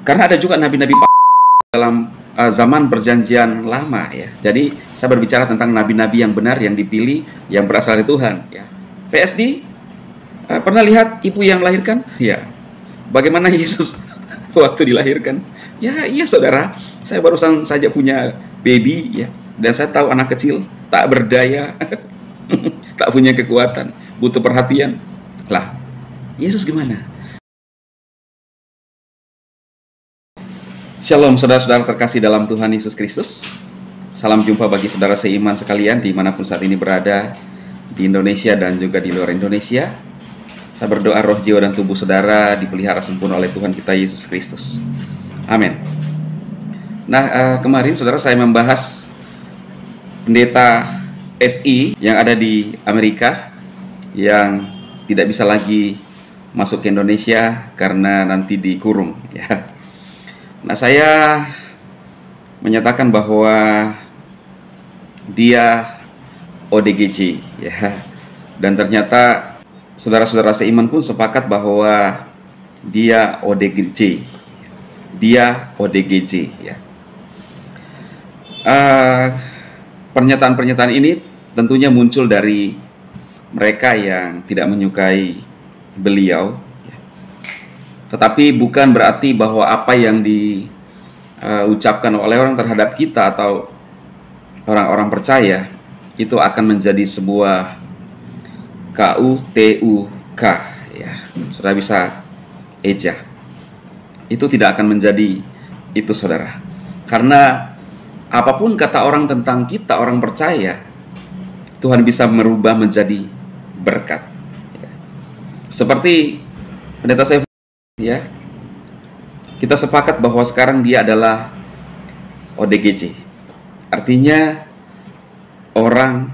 Karena ada juga nabi-nabi dalam zaman perjanjian lama ya. Jadi saya berbicara tentang nabi-nabi yang benar, yang dipilih, yang berasal dari Tuhan ya. PSD pernah lihat ibu yang melahirkan? Ya. Bagaimana Yesus waktu dilahirkan? Ya, iya saudara. Saya barusan saja punya baby ya, dan saya tahu anak kecil tak berdaya, tak punya kekuatan, butuh perhatian. Lah, Yesus gimana? Shalom saudara-saudara terkasih dalam Tuhan Yesus Kristus. Salam jumpa bagi saudara seiman sekalian dimanapun saat ini berada, di Indonesia dan juga di luar Indonesia. Saya berdoa roh, jiwa, dan tubuh saudara dipelihara sempurna oleh Tuhan kita Yesus Kristus. Amin. Nah, kemarin saudara saya membahas pendeta SI yang ada di Amerika yang tidak bisa lagi masuk ke Indonesia karena nanti dikurung ya. Nah, saya menyatakan bahwa dia ODGJ ya. Dan ternyata saudara-saudara seiman pun sepakat bahwa dia ODGJ. Dia ODGJ ya. Pernyataan-pernyataan ini tentunya muncul dari mereka yang tidak menyukai beliau. Tetapi bukan berarti bahwa apa yang diucapkan oleh orang terhadap kita atau orang-orang percaya itu akan menjadi sebuah KUTUK ya. Saudara bisa eja. Itu tidak akan menjadi itu saudara. Karena apapun kata orang tentang kita, orang percaya, Tuhan bisa merubah menjadi berkat. Seperti pendeta saya ya, kita sepakat bahwa sekarang dia adalah ODGJ. Artinya orang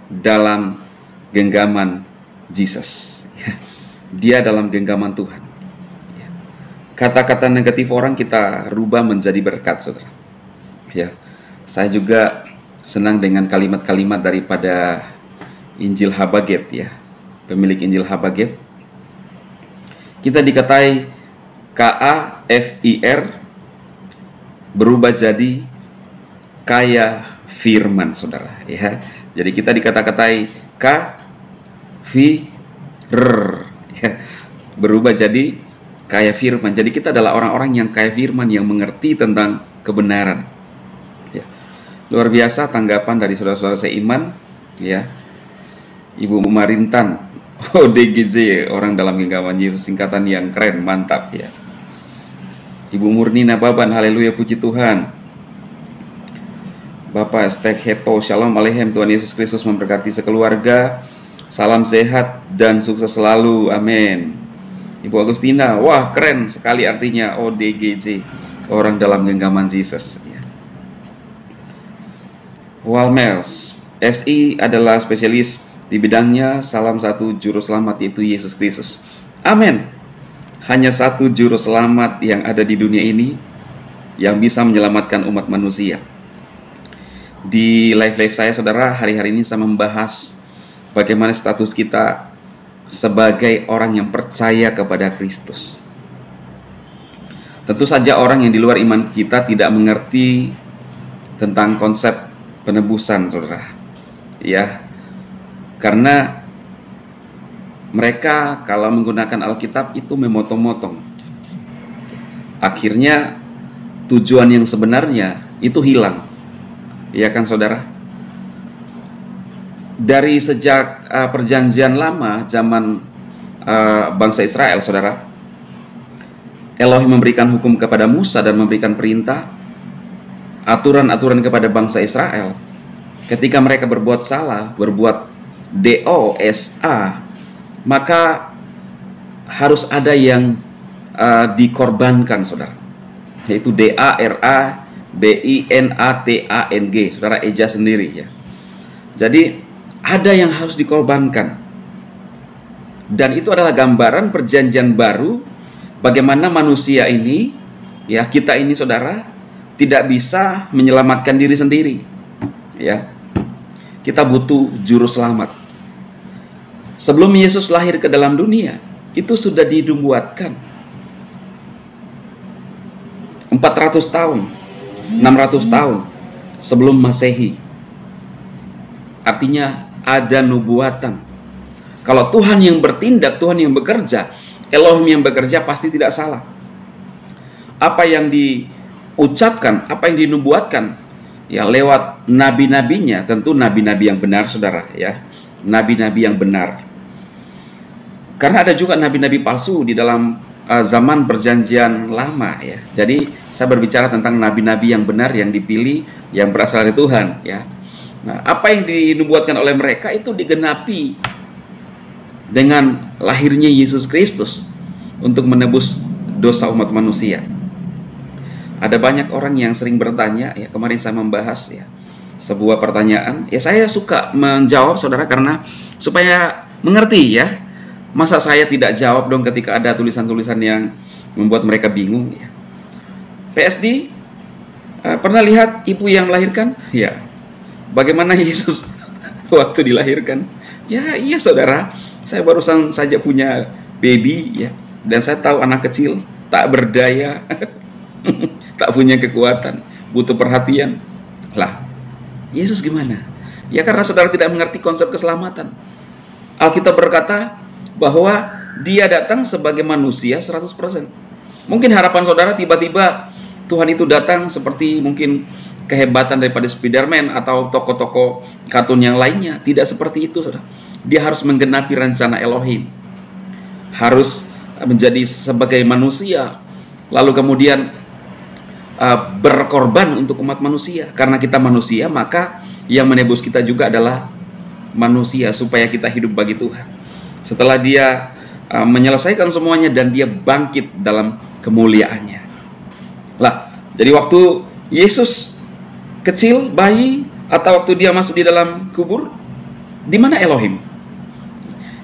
dalam genggaman Jesus. Dia dalam genggaman Tuhan. Kata-kata negatif orang kita rubah menjadi berkat, saudara. Ya, saya juga senang dengan kalimat-kalimat daripada Injil Habaget ya, pemilik Injil Habaget. Kita dikatai KAFIR berubah jadi kaya firman, saudara ya. Jadi kita dikata-katai KFIR ya, berubah jadi kaya firman. Jadi kita adalah orang-orang yang kaya firman, yang mengerti tentang kebenaran ya. Luar biasa tanggapan dari saudara-saudara seiman ya. Ibu Marintan ODGJ, orang dalam genggaman Yesus, singkatan yang keren, mantap ya. Ibu Murni Nababan, haleluya, puji Tuhan. Bapak Estek Heto, shalom alehem, Tuhan Yesus Kristus memberkati sekeluarga. Salam sehat dan sukses selalu, amin. Ibu Agustina, wah keren sekali artinya ODGJ, orang dalam genggaman Yesus ya. Walmers, SI adalah spesialis di bidangnya, salam satu juru selamat, yaitu Yesus Kristus. Amin. Hanya satu juru selamat yang ada di dunia ini yang bisa menyelamatkan umat manusia. Di live saya, saudara, hari-hari ini saya membahas bagaimana status kita sebagai orang yang percaya kepada Kristus. Tentu saja orang yang di luar iman kita tidak mengerti tentang konsep penebusan, saudara. Ya, karena mereka kalau menggunakan Alkitab itu memotong-motong. Akhirnya tujuan yang sebenarnya itu hilang. Iya kan saudara? Dari sejak perjanjian lama, zaman bangsa Israel, saudara, Elohim memberikan hukum kepada Musa dan memberikan perintah, aturan-aturan kepada bangsa Israel. Ketika mereka berbuat salah, berbuat DOSA, maka harus ada yang dikorbankan, saudara, yaitu DARABINATANG, saudara eja sendiri ya. Jadi ada yang harus dikorbankan, dan itu adalah gambaran perjanjian baru bagaimana manusia ini ya, kita ini saudara, tidak bisa menyelamatkan diri sendiri ya. Kita butuh juru selamat. Sebelum Yesus lahir ke dalam dunia, itu sudah dinubuatkan 400 tahun, 600 tahun sebelum Masehi. Artinya ada nubuatan. Kalau Tuhan yang bertindak, Tuhan yang bekerja, Elohim yang bekerja, pasti tidak salah. Apa yang diucapkan, apa yang dinubuatkan, ya lewat nabi-nabinya, tentu nabi-nabi yang benar, saudara, ya. Nabi-nabi yang benar. Karena ada juga nabi-nabi palsu di dalam zaman perjanjian lama, ya. Jadi saya berbicara tentang nabi-nabi yang benar, yang dipilih, yang berasal dari Tuhan, ya. Nah, apa yang dinubuatkan oleh mereka itu digenapi dengan lahirnya Yesus Kristus untuk menebus dosa umat manusia. Ada banyak orang yang sering bertanya, ya, kemarin saya membahas, ya, sebuah pertanyaan. Ya, saya suka menjawab, saudara, karena supaya mengerti, ya. Masa saya tidak jawab dong ketika ada tulisan-tulisan yang membuat mereka bingung, ya. PSD, pernah lihat ibu yang melahirkan? Ya. Bagaimana Yesus waktu dilahirkan? Ya, iya, saudara. Saya barusan saja punya baby, ya. Dan saya tahu anak kecil tak berdaya, tak punya kekuatan, butuh perhatian. Lah, Yesus gimana? Ya, karena saudara tidak mengerti konsep keselamatan. Alkitab berkata bahwa dia datang sebagai manusia 100%. Mungkin harapan saudara tiba-tiba Tuhan itu datang seperti mungkin kehebatan daripada Spiderman atau tokoh-tokoh kartun yang lainnya. Tidak seperti itu, saudara. Dia harus menggenapi rencana Elohim. Harus menjadi sebagai manusia. Lalu kemudian berkorban untuk umat manusia. Karena kita manusia, maka yang menebus kita juga adalah manusia, supaya kita hidup bagi Tuhan. Setelah dia menyelesaikan semuanya dan dia bangkit dalam kemuliaannya. Lah, jadi waktu Yesus kecil, bayi, atau waktu dia masuk di dalam kubur, di mana Elohim?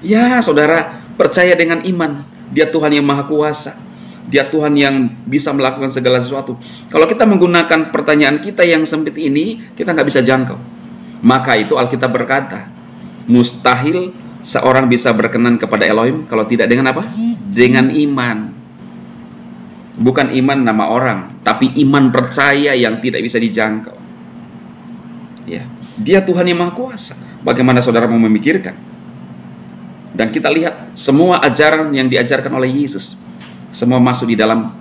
Ya, saudara, percaya dengan iman. Dia Tuhan yang Maha Kuasa. Dia Tuhan yang bisa melakukan segala sesuatu. Kalau kita menggunakan pertanyaan kita yang sempit ini, kita nggak bisa jangkau. Maka itu Alkitab berkata, mustahil seorang bisa berkenan kepada Elohim kalau tidak dengan apa? Dengan iman. Bukan iman nama orang, tapi iman percaya yang tidak bisa dijangkau. Ya, dia Tuhan yang Maha Kuasa. Bagaimana saudara mau memikirkan? Dan kita lihat semua ajaran yang diajarkan oleh Yesus, semua masuk di dalam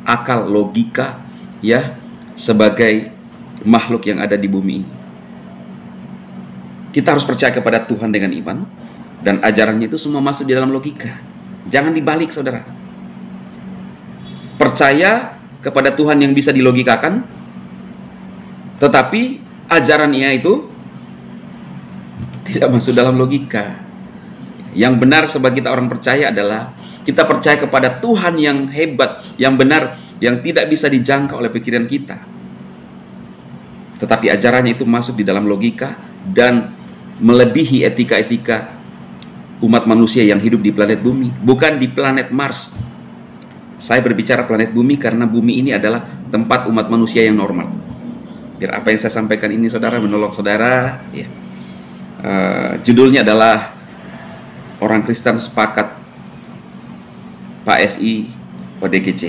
akal, logika, ya, sebagai makhluk yang ada di bumi ini. Kita harus percaya kepada Tuhan dengan iman, dan ajarannya itu semua masuk di dalam logika. Jangan dibalik, saudara. Percaya kepada Tuhan yang bisa dilogikakan, tetapi ajarannya itu tidak masuk dalam logika. Yang benar sebagai kita orang percaya adalah kita percaya kepada Tuhan yang hebat, yang benar, yang tidak bisa dijangkau oleh pikiran kita. Tetapi ajarannya itu masuk di dalam logika dan melebihi etika-etika umat manusia yang hidup di planet bumi, bukan di planet Mars. Saya berbicara planet bumi karena bumi ini adalah tempat umat manusia yang normal. Biar apa yang saya sampaikan ini, saudara, menolong saudara, ya. Judulnya adalah Orang Kristen Sepakat PSI ODGC.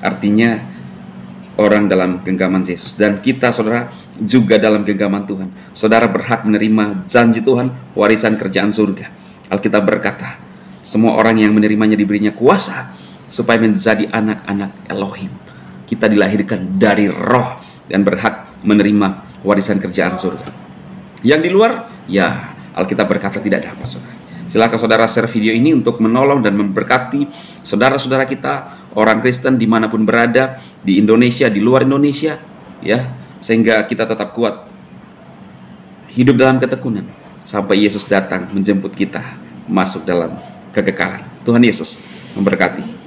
Artinya orang dalam genggaman Yesus. Dan kita, saudara, juga dalam genggaman Tuhan. Saudara berhak menerima janji Tuhan, warisan kerjaan surga. Alkitab berkata, semua orang yang menerimanya diberinya kuasa supaya menjadi anak-anak Elohim. Kita dilahirkan dari roh dan berhak menerima warisan kerjaan surga. Yang di luar, ya, Alkitab berkata tidak ada apa, saudara. Silakan saudara share video ini untuk menolong dan memberkati saudara-saudara kita, orang Kristen dimanapun berada, di Indonesia, di luar Indonesia, ya, sehingga kita tetap kuat hidup dalam ketekunan sampai Yesus datang menjemput kita masuk dalam kekekalan. Tuhan Yesus memberkati.